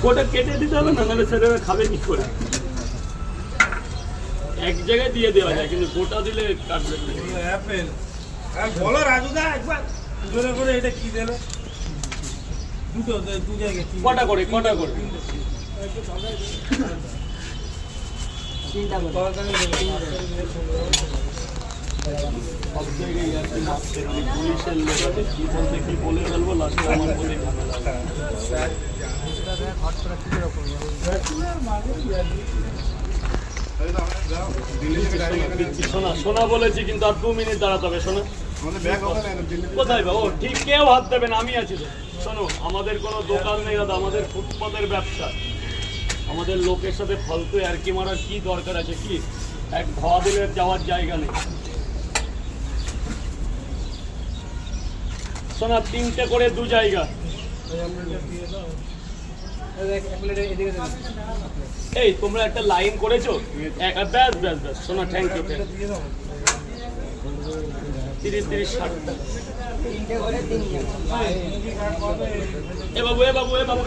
গোটা কেটে দিতে হবে না, নাহলে ছেলেরা খাবে কি করে? এক জায়গায় দিয়ে দেওয়া যায়, কিন্তু গোটা দিলে কাটবে না। অ্যাপেল বলো রাজুদা একবার জোরে করে এটা কি দিলে? দুটো দু জায়গায় কটা করে কটা করে সব জায়গায় আর কি মারছে, মানে পুলিশের লোক আছে, কি বলতে কি বলে ফেলবো, লাস্টে আমার বলে শোনা শোনা বলেছি, কিন্তু আর 2 মিনিট দাঁড়াতে হবে। শোনা কোথায় বা? ও ঠিক, কেউ হাত দেবে না, আমি আছি তো। শোনো, আমাদের কোনো দোকান নেই দাদা, আমাদের ফুটপাতের ব্যবসা। আমাদের লোকের সাথে ফালতু আর কি মারার কি দরকার আছে? কি এক ধোয়া দিলে যাওয়ার জায়গা নেই। শোনা, 3টে করে 2 জায়গা। এই তোমরা একটা লাইন করেছো, ব্যাস ব্যাস ব্যাস। শোনা, থ্যাংক ইউ। 30-30-60 টাকা। এ বাবু এ বাবু এ বাবু